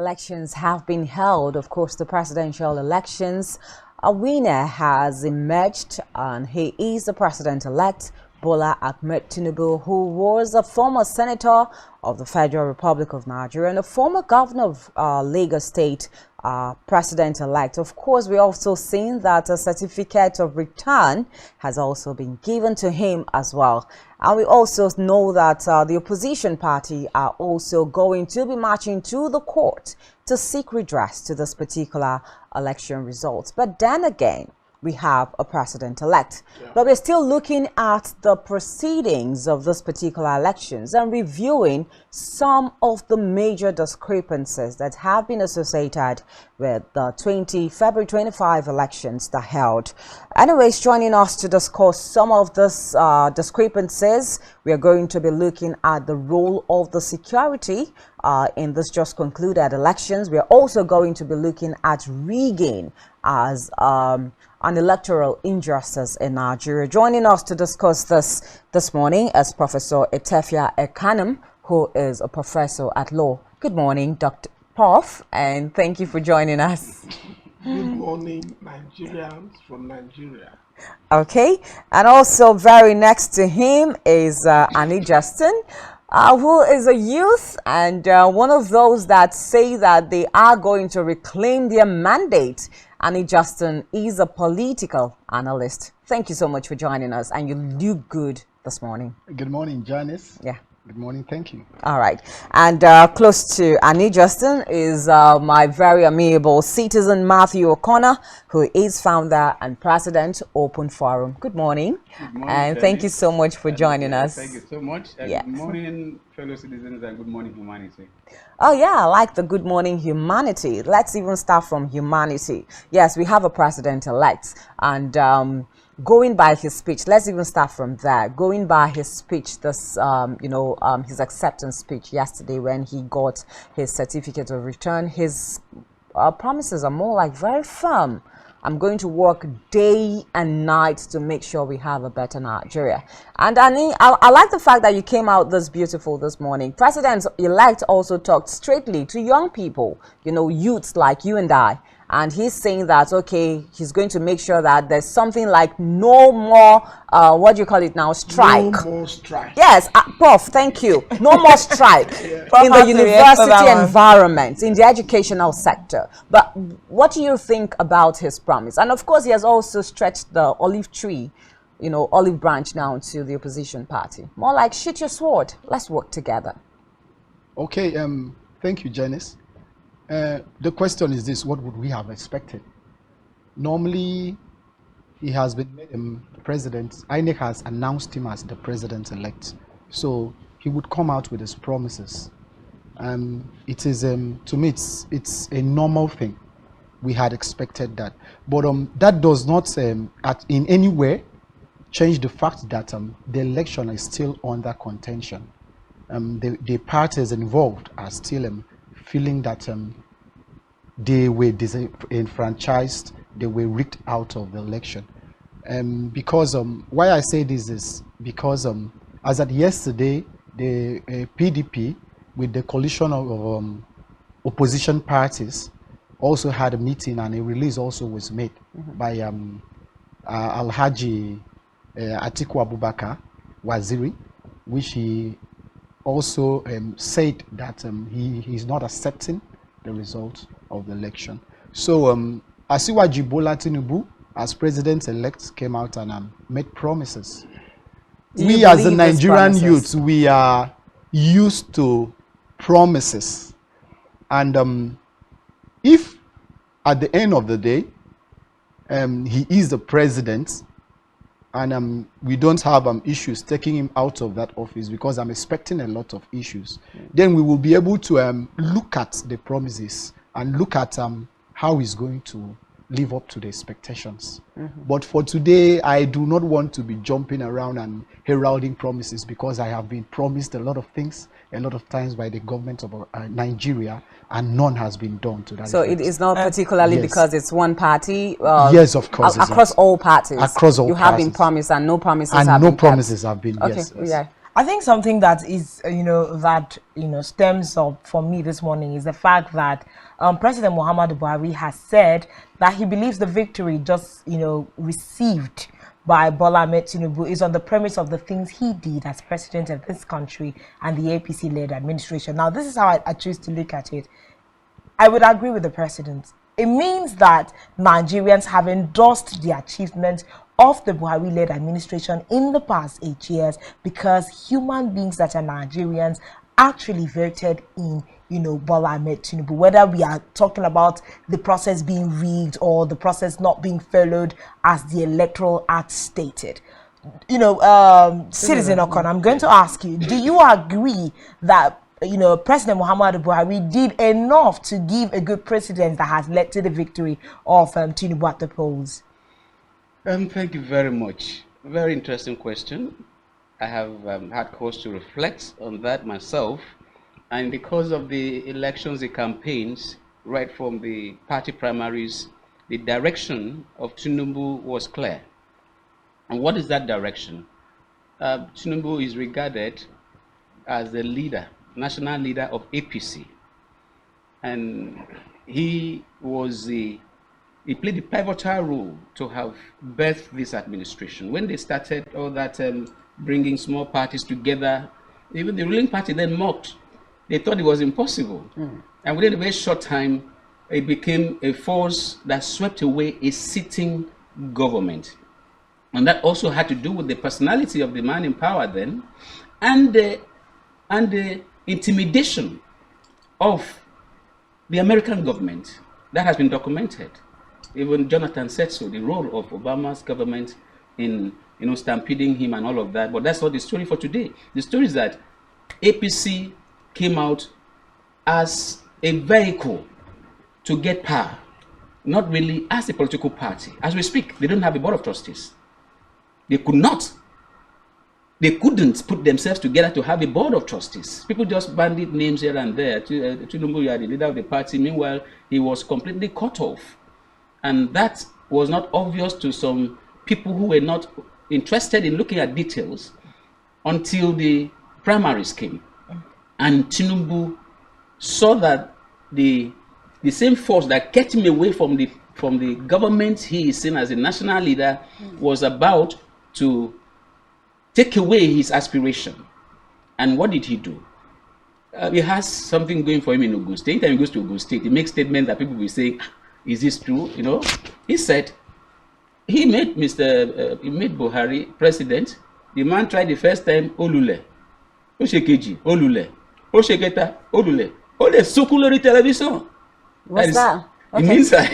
elections have been held. Of course, the presidential elections, a winner has emerged, and he is the president-elect, Bola Ahmed Tinubu, who was a former senator of the Federal Republic of Nigeria and a former governor of Lagos State, president-elect. Of course, we also seen that a certificate of return has also been given to him as well. And we also know that the opposition party are also going to be marching to the court to seek redress to this particular election results. But then again, we have a president-elect. Yeah. But we're still looking at the proceedings of this particular elections and reviewing some of the major discrepancies that have been associated with the February 25 elections that held. Anyways, joining us to discuss some of these discrepancies, we are going to be looking at the role of the security in this just concluded elections. We are also going to be looking at rigging as an electoral injustice in Nigeria. Joining us to discuss this morning is Professor Etefia Ekanum, who is a professor at law. Good morning, Dr. Prof, and thank you for joining us. Good morning, Nigerians from Nigeria. Okay, and also very next to him is Annie Justin, who is a youth and one of those that say that they are going to reclaim their mandate. Annie Justin is a political analyst. Thank you so much for joining us, and you look good this morning. Good morning, Janice. Yeah. Good morning, thank you. All right. And close to Annie Justin is my very amiable citizen, Matthew O'Connor, who is founder and president, Open Forum. Good morning. Good morning, and thank you so much for joining us. Thank you so much. Yes. Good morning, fellow citizens, and good morning, humanity. Oh, yeah, I like the good morning humanity. Let's even start from humanity. Yes, we have a president-elect, and going by his speech, let's even start from there. Going by his speech, this, his acceptance speech yesterday when he got his certificate of return, his promises are more like very firm. I'm going to work day and night to make sure we have a better Nigeria. And Annie, I like the fact that you came out this beautiful this morning. President-elect also talked straightly to young people, youths like you and I. And he's saying that, okay, he's going to make sure that there's something like no more, what do you call it now, strike. No more strike. Yes, Prof, thank you. No more strike in the university environment, in the educational sector. But what do you think about his promise? And of course, he has also stretched the olive tree, olive branch now to the opposition party. More like, shoot your sword, let's work together. Okay, thank you, Janice. The question is this: what would we have expected? Normally, he has been made president. INEC has announced him as the president-elect, so he would come out with his promises. It is, to me, it's a normal thing. We had expected that, but that does not, in any way, change the fact that the election is still under contention. The parties involved are still feeling that they were disenfranchised, they were rigged out of the election. Because why I say this is because as at yesterday, the PDP with the coalition of opposition parties also had a meeting, and a release also was made by Alhaji Atiku Abubakar Waziri, which he also said that he is not accepting the result of the election. So Asiwaju Bola Tinubu, as president-elect, came out and made promises. We as the Nigerian youth, we are used to promises. And if at the end of the day, he is the president, and we don't have issues taking him out of that office, because I'm expecting a lot of issues, then we will be able to look at the promises and look at how he's going to live up to the expectations. But for today, I do not want to be jumping around and heralding promises, because I have been promised a lot of things a lot of times by the government of Nigeria, and none has been done to that. So effect. It is not particularly because it's one party? Yes, of course. Across all parties? Across all parties. You have been promised and no promises and have no been promises kept. have been, okay. yes. Yeah. I think something that is, stems up for me this morning is the fact that President Muhammadu Buhari has said that he believes the victory just, received by Bola Ahmed Tinubu is on the premise of the things he did as president of this country and the APC-led administration. Now, this is how I choose to look at it. I would agree with the president. It means that Nigerians have endorsed the achievements of the Buhari-led administration in the past 8 years because human beings that are Nigerians actually voted in, Bola Ahmed Tinubu. Whether we are talking about the process being rigged or the process not being followed as the Electoral Act stated. Citizen Okon, I'm going to ask you, do you agree that President Muhammadu Buhari did enough to give a good precedent that has led to the victory of Tinubu at the polls? Thank you very much. Very interesting question. I have had cause to reflect on that myself. And because of the elections, the campaigns, right from the party primaries, the direction of Tinubu was clear. And what is that direction? Tinubu is regarded as the leader, national leader of APC. And he played a pivotal role to have birthed this administration. When they started all that bringing small parties together, even the ruling party then mocked. They thought it was impossible. And within a very short time, it became a force that swept away a sitting government. And that also had to do with the personality of the man in power then, and the intimidation of the American government. That has been documented. Even Jonathan said so, the role of Obama's government in stampeding him and all of that. But that's not the story for today. The story is that APC came out as a vehicle to get power, not really as a political party. As we speak, they don't have a board of trustees. They couldn't put themselves together to have a board of trustees. People just bandied names here and there. Tinubu, you are the leader of the party. Meanwhile, he was completely cut off. And that was not obvious to some people who were not interested in looking at details until the primaries came. And Tinubu saw that the same force that kept him away from the government he is seen as a national leader was about to take away his aspiration. And what did he do? He has something going for him in Ogun State. Anytime he goes to Ogun State, he makes statements that people will say, is this true? He said he made Buhari president. The man tried the first time, Olule, Oshekeji, Olule, Osheketa, Olule, Ole Sukulori television. What's that? Okay. It means that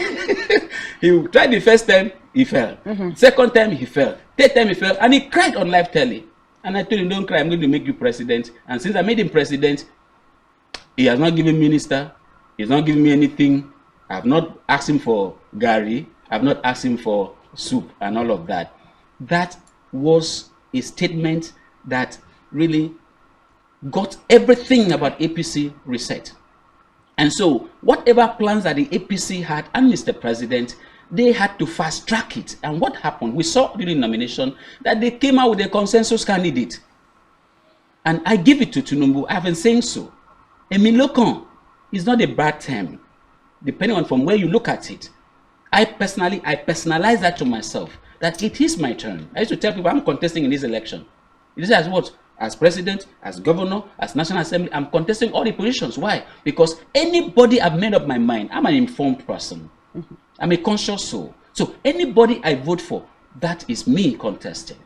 he tried the first time, he fell. Second time, he fell. Third time, he fell, and he cried on live telly. And I told him, don't cry, I'm going to make you president. And since I made him president, he has not given me minister. He's not giving me anything. I've not asked him for Gary. I've not asked him for soup and all of that. That was a statement that really got everything about APC reset. And so whatever plans that the APC had and Mr. President, they had to fast track it. And what happened? We saw during nomination that they came out with a consensus candidate. And I give it to Tinubu. I have been saying so. Emilokan is not a bad term, depending on from where you look at it. I personalize that to myself, that it is my turn. I used to tell people I'm contesting in this election. It is as what? As president, as governor, as national assembly, I'm contesting all the positions. Why? Because anybody I've made up my mind, I'm an informed person. I'm a conscious soul. So anybody I vote for, that is me contesting.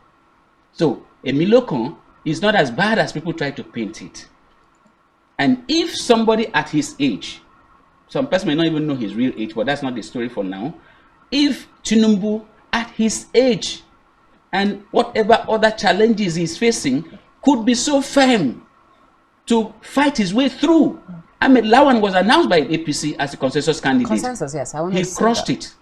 So Emilokan is not as bad as people try to paint it. And if somebody at his age, some person may not even know his real age, but that's not the story for now. If Tinubu at his age and whatever other challenges he's facing could be so firm to fight his way through. I mean, Lawan was announced by APC as a consensus candidate. Consensus, yes. He crushed it.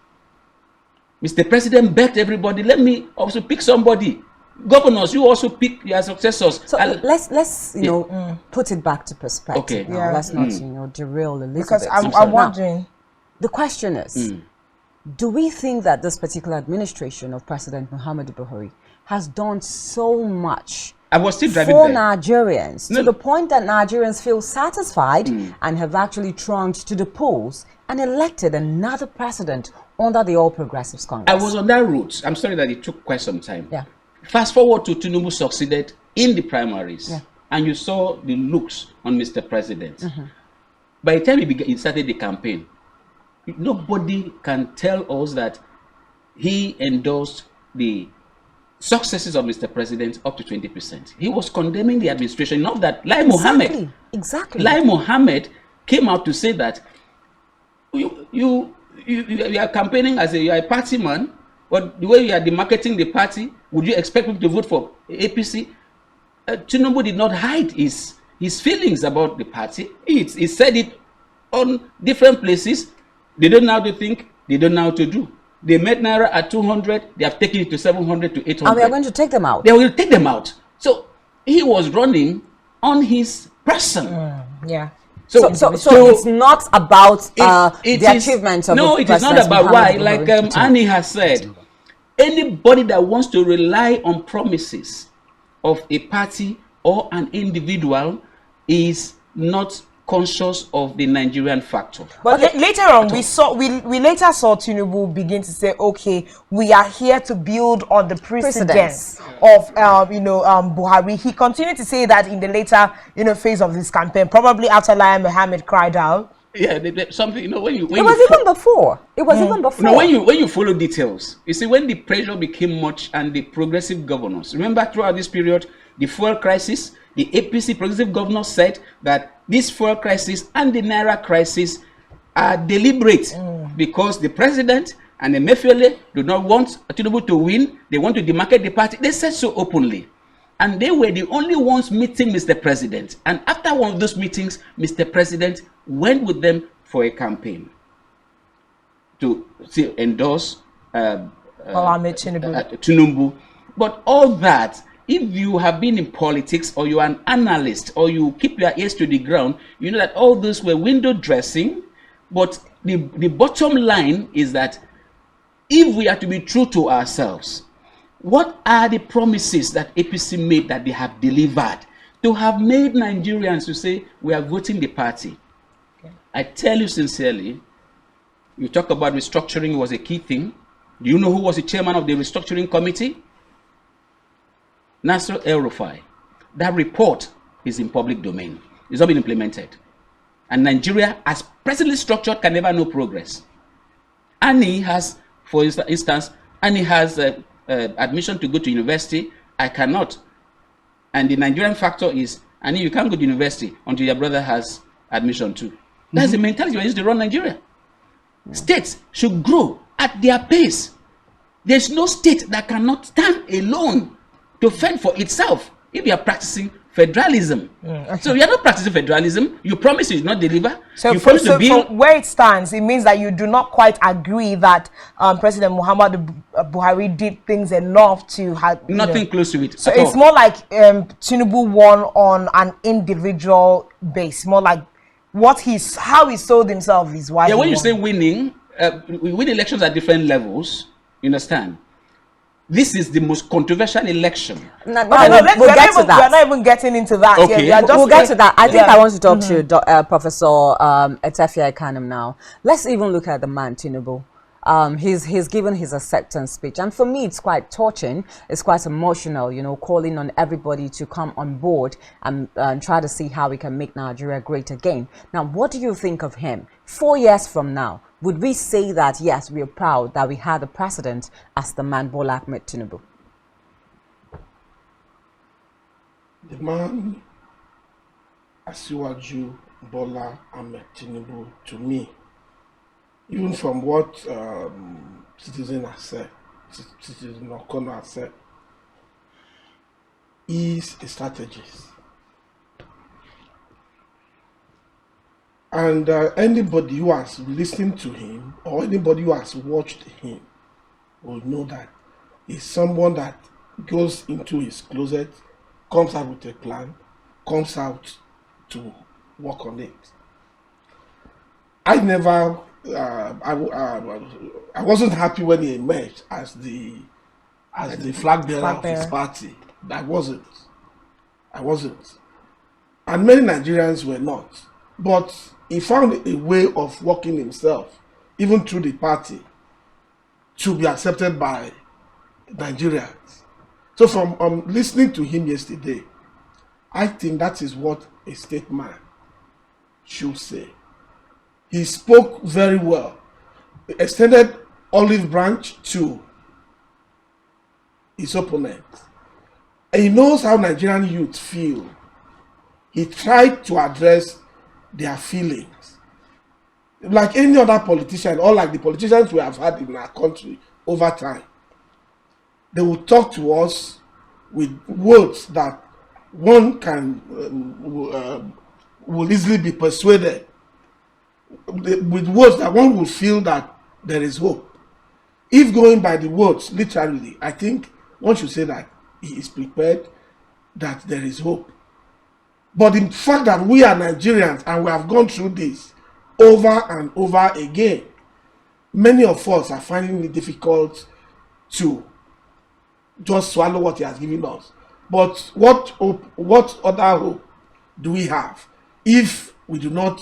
Mr. President begged everybody, let me also pick somebody. Governors, you also pick your successors. So let's put it back to perspective. Okay. Now. Let's not derail a little because bit. I'm wondering. Now, the question is, do we think that this particular administration of President Muhammadu Buhari has done so much I was still driving for there. Nigerians, No. to the point that Nigerians feel satisfied and have actually thronged to the polls and elected another president under the All Progressives Congress. I was on that route. I'm sorry that it took quite some time. Yeah. Fast forward to Tinubu succeeded in the primaries, Yeah. and you saw the looks on Mr. President. By the time he started the campaign, nobody can tell us that he endorsed the successes of Mr. President up to 20%. He was condemning the administration. Not that Lai Mohammed, Lai Mohammed came out to say that you are campaigning as you are a party man, but the way you are demarketing the party, would you expect people to vote for APC? Tinubu did not hide his feelings about the party. He said it on different places. They don't know how to think. They don't know how to do. They met Naira at 200. They have taken it to 700 to 800. And we are going to take them out. They will take them out. So he was running on his person. Yeah. So it's not about the achievements of no, the it is not about why. Like Annie has said, anybody that wants to rely on promises of a party or an individual is not conscious of the Nigerian factor. But later on, we later saw Tinubu begin to say, okay, we are here to build on the precedence of Buhari. He continued to say that in the later phase of this campaign, probably after Lai Mohammed cried out. Yeah, something when you it was even before. It was even before. No, when you follow details, you see when the pressure became much and the progressive governors. Remember throughout this period, the fuel crisis, the APC progressive governors said that this fuel crisis and the Naira crisis are deliberate because the president and the Emefiele do not want Tinubu to win. They want to demarcate the party. They said so openly. And they were the only ones meeting Mr. President. And after one of those meetings, Mr. President went with them for a campaign to endorse Tinubu. But all that, if you have been in politics or you are an analyst or you keep your ears to the ground, you know that all those were window dressing. But the bottom line is that if we are to be true to ourselves, what are the promises that APC made that they have delivered? To have made Nigerians to say, we are voting the party. Okay. I tell you sincerely, you talk about restructuring was a key thing. Do you know who was the chairman of the restructuring committee? Nasser El-Rufai. That report is in public domain. It's not been implemented. And Nigeria, as presently structured, can never know progress. Annie has, for instance, Annie has admission to go to university. I cannot. And the Nigerian factor is, Annie, you can't go to university until your brother has admission too. That's the mentality we used to run Nigeria. States should grow at their pace. There's no state that cannot stand alone to fend for itself if you are practicing federalism. Okay. So you are not practicing federalism. You promise you will not deliver. So, you promise to build. From where it stands, it means that you do not quite agree that President Muhammadu Buhari did things enough to have nothing close to it. So it's more like Tinubu won on an individual base, more like how he sold himself is why. Yeah, when you say winning, we win elections at different levels. You understand? This is the most controversial election. We'll get to that. We're not even getting into that. Okay. Yeah, we'll get to that. I think I want to talk to Professor Etefia Ekanum now. Let's even look at the man, Tinubu. He's given his acceptance speech, and for me it's quite touching. It's quite emotional, calling on everybody to come on board and try to see how we can make Nigeria great again. Now, what do you think of him 4 years from now? Would we say that yes, we are proud that we had the president as the man Bola Ahmed Tinubu? The man Asiwaju Bola Ahmed Tinubu, to me, even from what citizen has said, citizen Okono has said, is a strategist. And anybody who has listened to him or anybody who has watched him will know that he's someone that goes into his closet, comes out with a plan, comes out to work on it. I never, I wasn't happy when he emerged as the flag bearer of his party. I wasn't. I wasn't. And many Nigerians were not. But he found a way of working himself, even through the party, to be accepted by Nigerians. So from listening to him yesterday, I think that is what a statesman should say. He spoke very well. He extended olive branch to his opponent. And he knows how Nigerian youth feel. He tried to address their feelings. Like any other politician, or like the politicians we have had in our country over time, they will talk to us with words that one can will easily be persuaded, with words that one will feel that there is hope. If going by the words literally, I think one should say that he is prepared, that there is hope. But the fact that we are Nigerians and we have gone through this over and over again, many of us are finding it difficult to just swallow what he has given us. But what hope, what other hope do we have if we do not,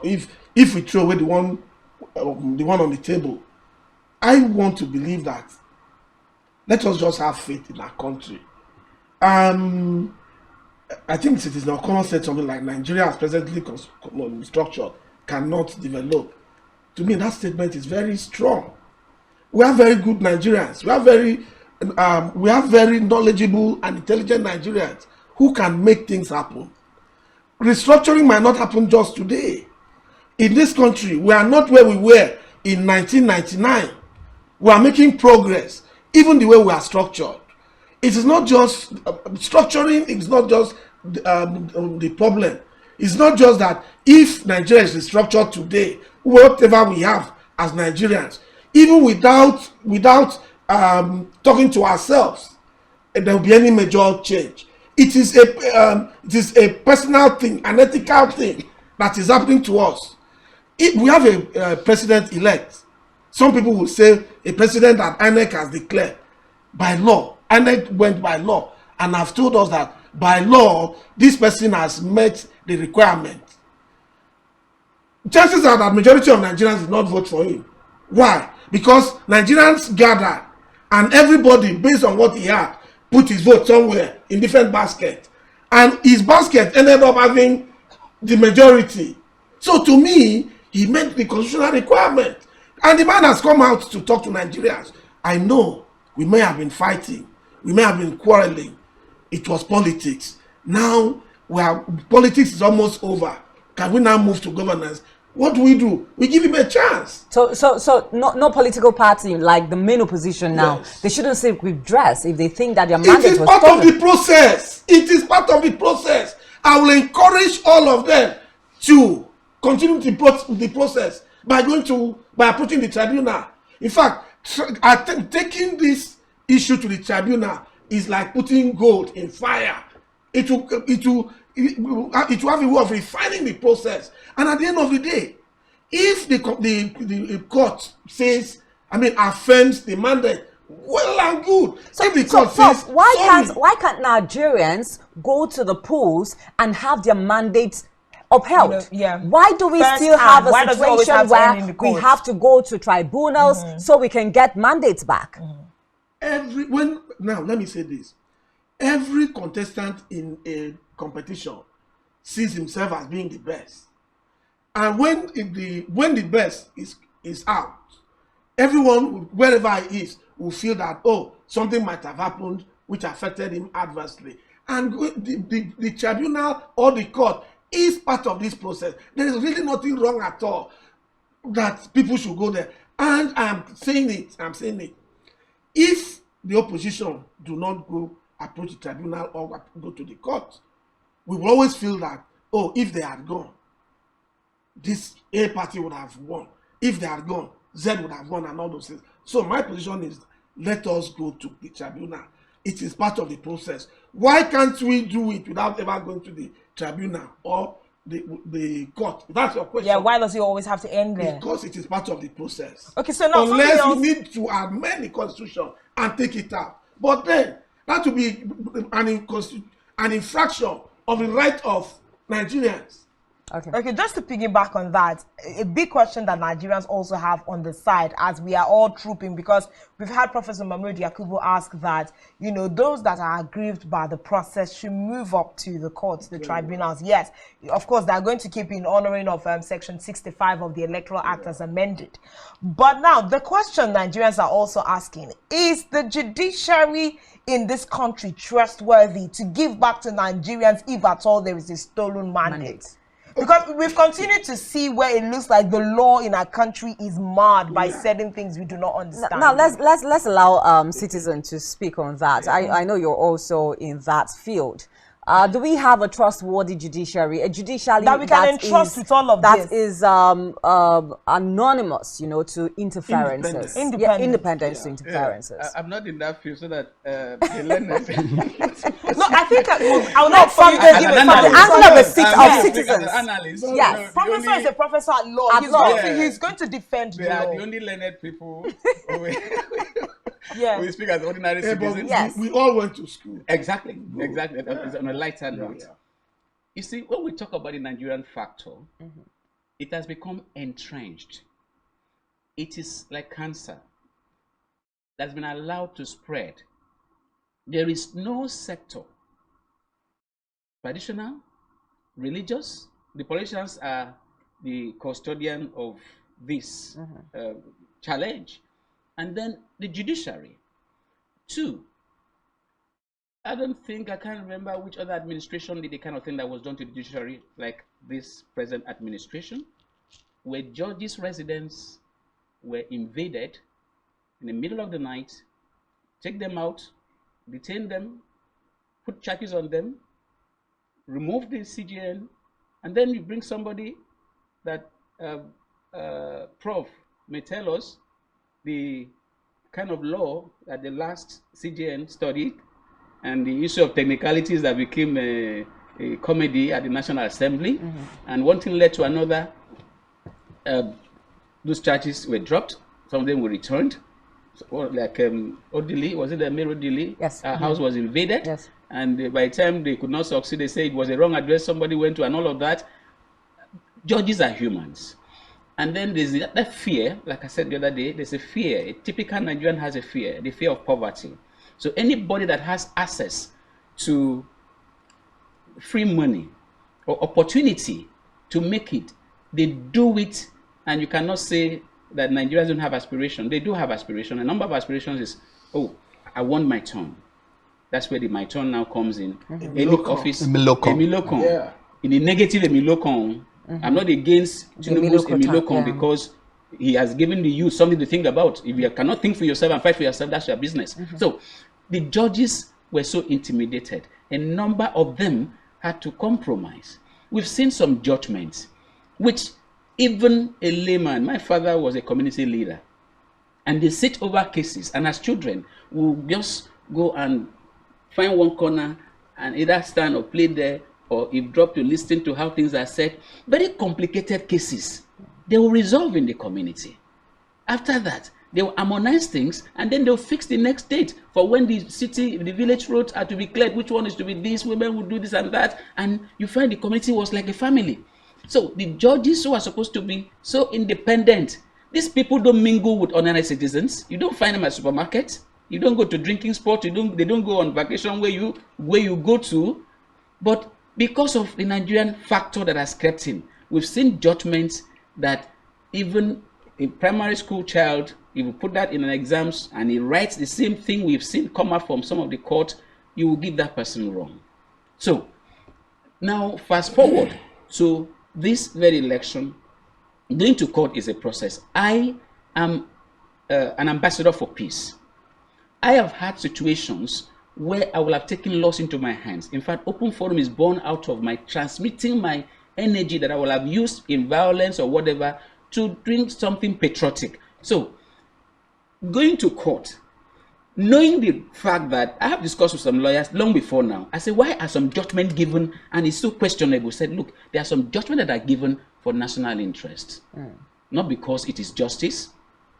if we throw away the one on the table? I want to believe that let us just have faith in our country. I think it is now common said something like Nigeria as presently structured cannot develop. To me, that statement is very strong. We are very good Nigerians. We are very knowledgeable and intelligent Nigerians who can make things happen. Restructuring might not happen just today. In this country, we are not where we were in 1999. We are making progress, even the way we are structured. It is not just structuring, it's not just the problem. It's not just that if Nigeria is restructured today, whatever we have as Nigerians, even without talking to ourselves, there will be any major change. It is a personal thing, an ethical thing that is happening to us. If we have a president-elect, some people will say a president that INEC has declared by law. INEC went by law and have told us that by law, this person has met the requirement. Chances are that majority of Nigerians did not vote for him. Why? Because Nigerians gathered and everybody, based on what he had, put his vote somewhere in different baskets. And his basket ended up having the majority. So to me, he met the constitutional requirement. And the man has come out to talk to Nigerians. I know we may have been fighting. We may have been quarreling. It was politics. Now, politics is almost over. Can we now move to governance? What do? We give him a chance. So no political party like the main opposition now. Yes. They shouldn't seek redress if they think that their mandate was stolen. It is part of the process. It is part of the process. I will encourage all of them to continue the process by approaching the tribunal. In fact, taking this issue to the tribunal is like putting gold in fire. It will have a way of refining the process. And at the end of the day, if the court says, affirms the mandate, well and good. So, if the court says, why can't Nigerians go to the polls and have their mandates upheld? Why do we still have a situation where we have to go to tribunals so we can get mandates back? Now let me say this. Every contestant in a competition sees himself as being the best. And when the best is out, everyone, wherever he is, will feel that, oh, something might have happened which affected him adversely. And the tribunal or the court is part of this process. There is really nothing wrong at all that people should go there. And I'm saying it. If the opposition do not approach the tribunal or go to the court, we will always feel that, oh, if they had gone, this A party would have won. If they had gone, Z would have won, and all those things. So my position is, let us go to the tribunal. It is part of the process. Why can't we do it without ever going to the tribunal or the court? That's your question. Yeah, why does it always have to end there? Because it is part of the process. Okay, so now unless we need to amend the constitution and take it out. But then that would be an infraction of the right of Nigerians. Okay, just to piggyback on that, a big question that Nigerians also have on the side as we are all trooping, because we've had Professor Mahmoud Yakubu ask that, you know, those that are aggrieved by the process should move up to the courts, the tribunals. Yes, of course, they're going to keep in honoring of Section 65 of the Electoral Act as amended. But now, the question Nigerians are also asking, is the judiciary in this country trustworthy to give back to Nigerians if at all there is a stolen mandate? Because we've continued to see where it looks like the law in our country is marred by certain things we do not understand. Now let's allow citizens to speak on that. I know you're also in that field. Do we have a trustworthy judiciary? A judiciary that we can entrust with all of this? That is anonymous, you know, to interferences. Independence to interferences. Yeah. I'm not in that field, so that the learners. No, I think I will not from the angle of the citizens. Analyst. Yes, professor is a professor at law. He's going to defend they are the only learned people. Yeah, we speak as ordinary citizens. Yes, we all went to school. Exactly. It's on a lighter note. Yeah. You see, when we talk about the Nigerian factor, it has become entrenched. It is like cancer that's been allowed to spread. There is no sector, traditional, religious. The politicians are the custodian of this challenge. And then the judiciary. 2, I can't remember which other administration did the kind of thing that was done to the judiciary like this present administration, where judges' residence were invaded in the middle of the night, take them out, detain them, put charges on them, remove the CGN, and then you bring somebody that Prof may tell us the kind of law that the last CGN studied and the issue of technicalities that became a comedy at the National Assembly. And one thing led to another. Those charges were dropped. Some of them were returned. So, like Odili, was it the Mayor Odili? Yes. Our house was invaded. Yes. And by the time they could not succeed, they say it was a wrong address somebody went to and all of that. Judges are humans. And then there's that fear, like I said the other day, there's a fear. A typical Nigerian has a fear, the fear of poverty. So anybody that has access to free money or opportunity to make it, they do it, and you cannot say that Nigerians don't have aspiration. They do have aspiration. A number of aspirations is, oh, I want my turn. That's where the my turn now comes in. Any office, Emilokon. Yeah. In the negative Emilokon, I'm not against Tinubu's Emilokon because he has given the youth something to think about. If you cannot think for yourself and fight for yourself, that's your business. So the judges were so intimidated. A number of them had to compromise. We've seen some judgments, which even a layman, my father was a community leader, and they sit over cases, and as children, we'll just go and find one corner and either stand or play there, or if drop to listen to how things are said. Very complicated cases. They will resolve in the community. After that, they will harmonize things, and then they'll fix the next date for when the city, the village roads are to be cleared, which one is to be this, women will do this and that, and you find the community was like a family. So the judges who are supposed to be so independent, these people don't mingle with ordinary citizens. You don't find them at supermarkets. You don't go to drinking spots. They don't go on vacation where you go to. But because of the Nigerian factor that has crept in, we've seen judgments that even a primary school child, if you put that in an exams and he writes the same thing we've seen come out from some of the court, you will give that person wrong. So now fast forward to this very election. Going to court is a process. I am an ambassador for peace. I have had situations where I will have taken laws into my hands. In fact, Open Forum is born out of my transmitting my energy that I will have used in violence or whatever to bring something patriotic. So, going to court, knowing the fact that I have discussed with some lawyers long before now, I said, why are some judgments given and it's so questionable? I said, look, there are some judgments that are given for national interest. Not because it is justice,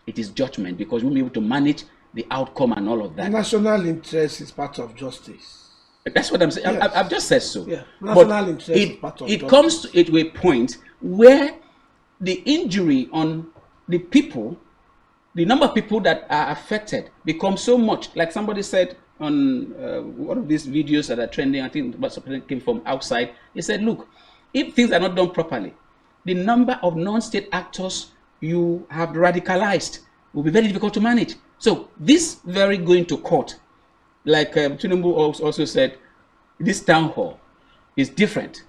it is judgment, because we'll be able to manage the outcome and all of that. National interest is part of justice. That's what I'm saying. Yes. I've just said so. Yeah. But National interest is part of it justice. comes to a point where the injury on the people, the number of people that are affected becomes so much. Like somebody said on one of these videos that are trending, I think something came from outside. He said, look, if things are not done properly, the number of non-state actors you have radicalized will be very difficult to manage. So this very going to court, like Tinubu also said, this town hall is different.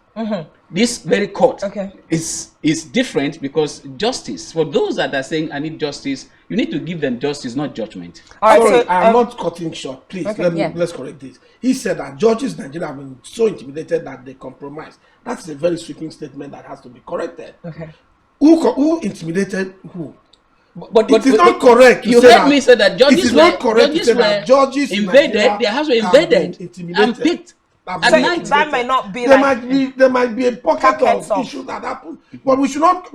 This very court is different because justice, for those that are saying I need justice, you need to give them justice, not judgment. Sorry, I'm not cutting short. Please, Yeah. let's correct this. He said that judges in Nigeria have been so intimidated that they compromise. That's a very sweeping statement that has to be corrected. Okay. Who intimidated who? But It is not correct. You heard me say that it judges is were, not correct to say that judges in invaded, Nigeria their house were have been invaded intimidated. and picked Have at been night. intimidated. That might not be There like might be a pocket pockets of of- issues that happen, but we should not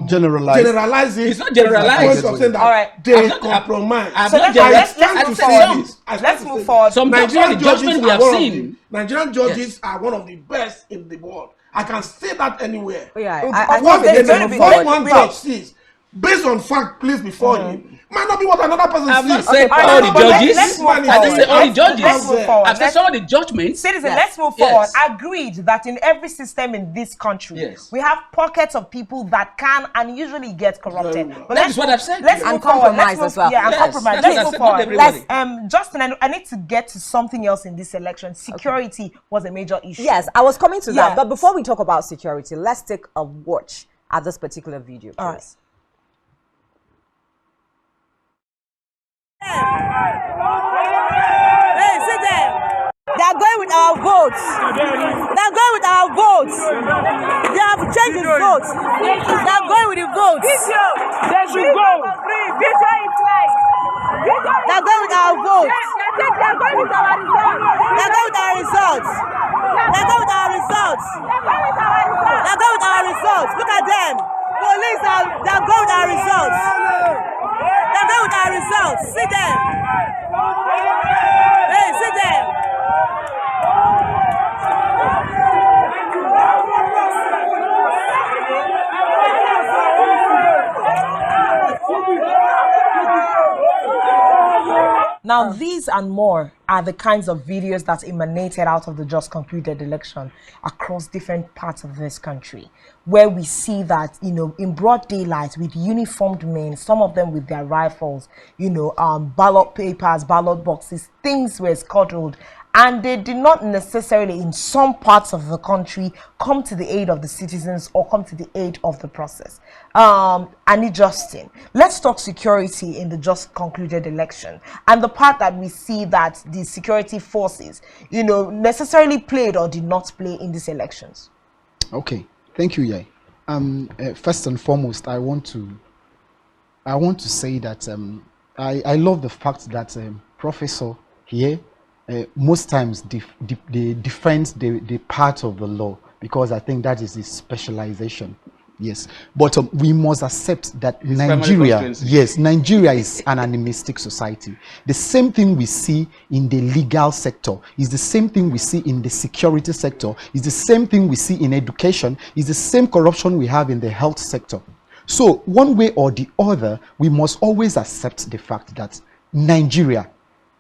Generalize. it. It's not generalized. Point of saying that All right. they I'm not- compromise. I'm So not let's generalizing. move I said forward. some. Let's move forward. Some Nigerian the judgment we are have one of seen. Nigerian judges are one of the best in the world. I can say that anywhere. Yeah, Of I course, think there's it's going to going be- What forward. one we judge don't- sees, based on fact placed before him, might not be what another person I've not sees. said All right, all let's the move- judges. let's move I didn't say forward. all the Let's judges. move forward. I've said some of the judgments. Citizen, Yes. let's move forward. Yes. Agreed that in every system in this country, Yes. we have pockets of people that can and usually get corrupted. Very well. But That let's is what move- I've said. Let's And move forward. compromise Let's move, as well. Yeah, and Yes, compromise. that's Let's what I move said, not forward. everybody. Justin, I need to get to something else in this election. Security was a major issue. Yes, I was coming to that. Yes. But before we talk about security, let's take a watch at this particular video, please. All right. Hey, sit there. They are going with our votes. They are going with our votes. They have changed the votes. They are going with the votes. They should go. They are going with our votes. They are going with our results. They are going with our results. They are going with our results. They are going with our results. Look at them. Police are. They are going with our results. They are going with our results. See them. Hey, sit there. Now, these and more are the kinds of videos that emanated out of the just concluded election across different parts of this country, where we see that, in broad daylight with uniformed men, some of them with their rifles, ballot papers, ballot boxes, things were scheduled, and they did not necessarily, in some parts of the country, come to the aid of the citizens or come to the aid of the process. Annie Justin, let's talk security in the just concluded election and the part that we see that the security forces, necessarily played or did not play in these elections. Okay, thank you, Yai. First and foremost, I want to say that I love the fact that Professor here most times they defend the part of the law, because I think that is his specialization. Yes, but we must accept that Nigeria is an animistic society. The same thing we see in the legal sector is the same thing we see in the security sector, is the same thing we see in education, is the same corruption we have in the health sector. So one way or the other, we must always accept the fact that Nigeria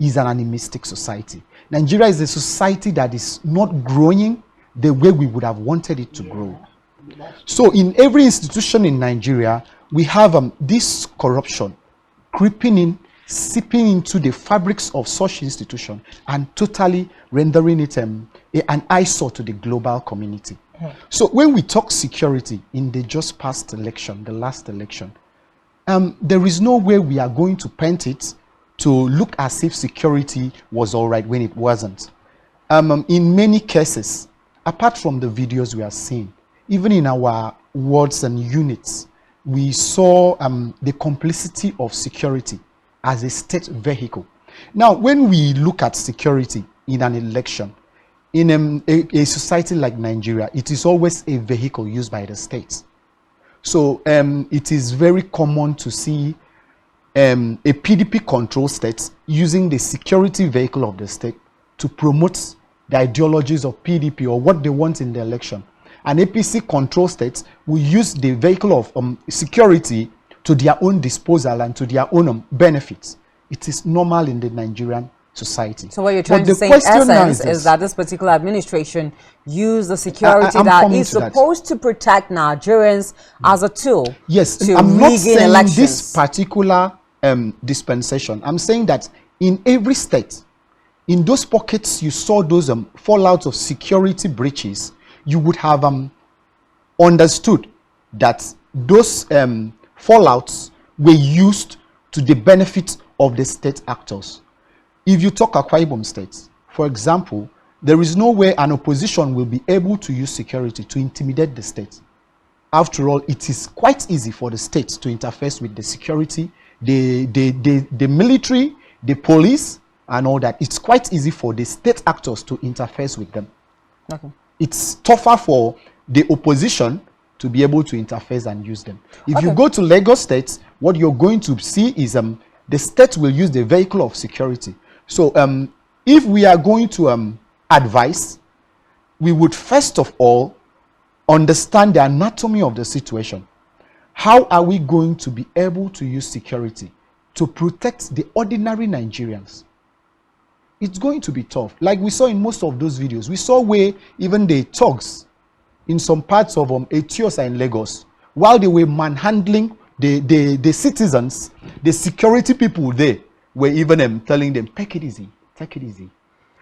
is an animistic society. Nigeria is a society that is not growing the way we would have wanted it to grow. So in every institution in Nigeria, we have this corruption creeping in, seeping into the fabrics of such institution and totally rendering it an eyesore to the global community. So when we talk security in the just past election, the last election, there is no way we are going to paint it to look as if security was all right when it wasn't. In many cases, apart from the videos we are seeing, even in our wards and units, we saw the complicity of security as a state vehicle. Now, when we look at security in an election, in a society like Nigeria, it is always a vehicle used by the state. So it is very common to see a PDP control state using the security vehicle of the state to promote the ideologies of PDP or what they want in the election. An APC control state will use the vehicle of security to their own disposal and to their own benefits. It is normal in the Nigerian society. So what you're trying to say in essence is that this particular administration used the security that is supposed to protect Nigerians as a tool. Yes, to I'm not saying elections. This particular dispensation. I'm saying that in every state, in those pockets you saw those fallouts of security breaches, you would have understood that those fallouts were used to the benefit of the state actors. If you talk Akwa Ibom State, for example, there is no way an opposition will be able to use security to intimidate the state. After all, it is quite easy for the state to interface with the security, the military, the police, and all that. It's quite easy for the state actors to interface with them. Okay. It's tougher for the opposition to be able to interface and use them. If you go to Lagos State, what you're going to see is the state will use the vehicle of security. So if we are going to advise, we would first of all understand the anatomy of the situation. How are we going to be able to use security to protect the ordinary Nigerians? It's going to be tough. Like we saw in most of those videos, we saw where even the thugs in some parts of Etiosa in Lagos, while they were manhandling the citizens, the security people there were even telling them, take it easy, take it easy.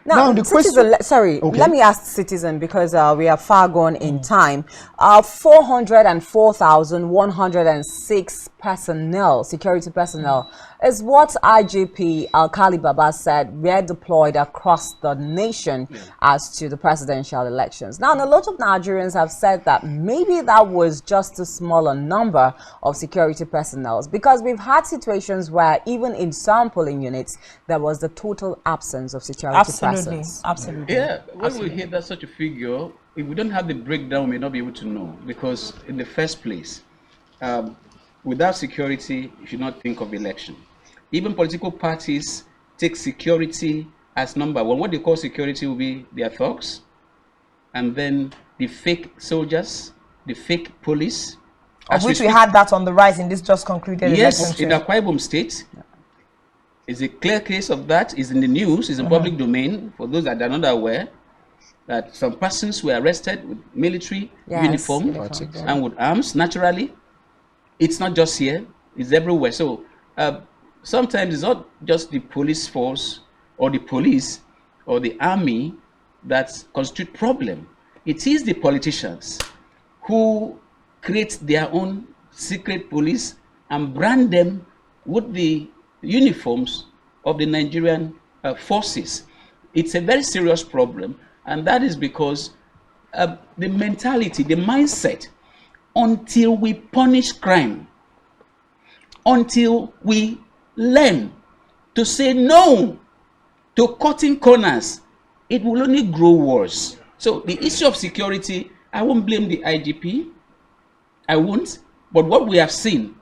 Now the question, let me ask citizen, because we are far gone in time. 404,106 personnel, security personnel, is what IGP Alkali Baba said were deployed across the nation as to the presidential elections. Now, a lot of Nigerians have said that maybe that was just a smaller number of security personnel, because we've had situations where even in some polling units, there was the total absence of security personnel. Absolutely. Yeah, when we hear that such a figure, if we don't have the breakdown, we may not be able to know. Because in the first place, without security, you should not think of election. Even political parties take security as number one. What they call security will be their thugs, and then the fake soldiers, the fake police. Of which we had that on the rise in this just concluded election. Yes, in Akwa Ibom State. Is a clear case of that. Is in the news, is in public domain. For those that are not aware, that some persons were arrested with military uniform and with arms. Naturally, it's not just here; it's everywhere. So sometimes it's not just the police force or the police or the army that constitute problem. It is the politicians who create their own secret police and brand them with the uniforms of the Nigerian forces. It's a very serious problem, and that is because the mentality, the mindset, until we punish crime, until we learn to say no to cutting corners, it will only grow worse. So the issue of security, I won't blame the IGP, I won't, but what we have seen,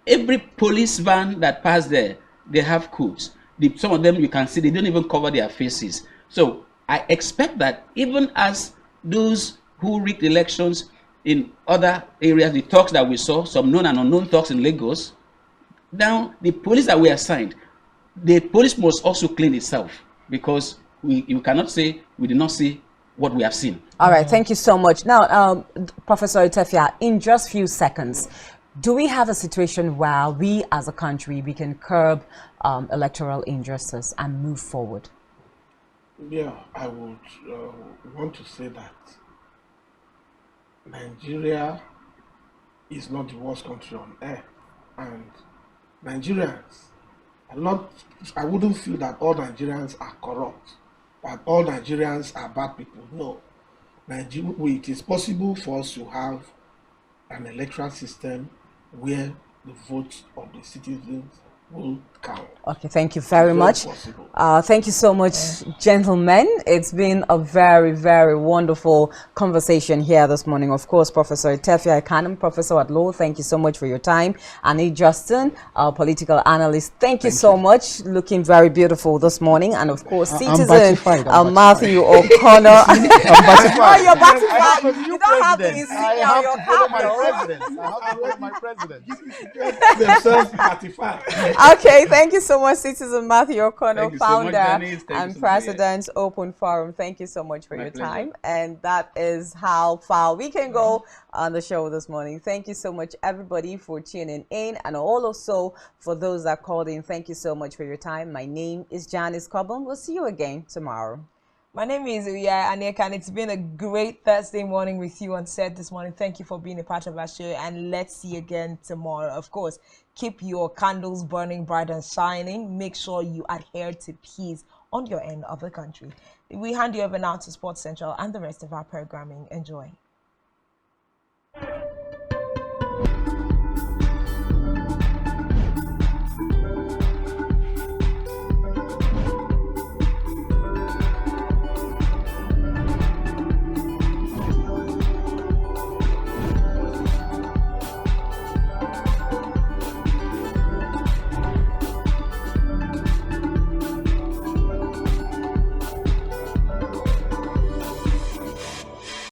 every police van that passed there, they have coats. Some of them you can see, they don't even cover their faces. So I expect that even as those who rigged elections in other areas, the thugs that we saw, some known and unknown thugs in Lagos, now the police that we assigned, the police must also clean itself, because you cannot say we did not see what we have seen. All right, thank you so much. Now, Professor Itefia, in just few seconds, do we have a situation where we as a country, we can curb electoral injustice and move forward? Yeah, I would want to say that Nigeria is not the worst country on earth, and Nigerians are not, I wouldn't feel that all Nigerians are corrupt, that all Nigerians are bad people. No. It is possible for us to have an electoral system where the votes of the citizens will count. Okay, thank you very much. Possible. Thank you so much, gentlemen. It's been a very, very wonderful conversation here this morning. Of course, Professor Tefia Ekanem, Professor at Law, thank you so much for your time. Annie Justin, our political analyst, thank you so much. Looking very beautiful this morning. And of course, citizen Matthew O'Connor. Oh, you're batified. You don't have the insignia on your cap, My president. Themselves ratified. Okay, thank you so much, citizen Matthew O'Connor, founder and so president, Open Forum. Thank you so much for your time. And that is how far we can go on the show this morning. Thank you so much, everybody, for tuning in, and also for those that called in. Thank you so much for your time. My name is Janice Cobham. We'll see you again tomorrow. My name is Uya Aneka, and it's been a great Thursday morning with you on set this morning. Thank you for being a part of our show, and let's see you again tomorrow. Of course, keep your candles burning bright and shining. Make sure you adhere to peace on your end of the country. We hand you over now to Sports Central and the rest of our programming. Enjoy.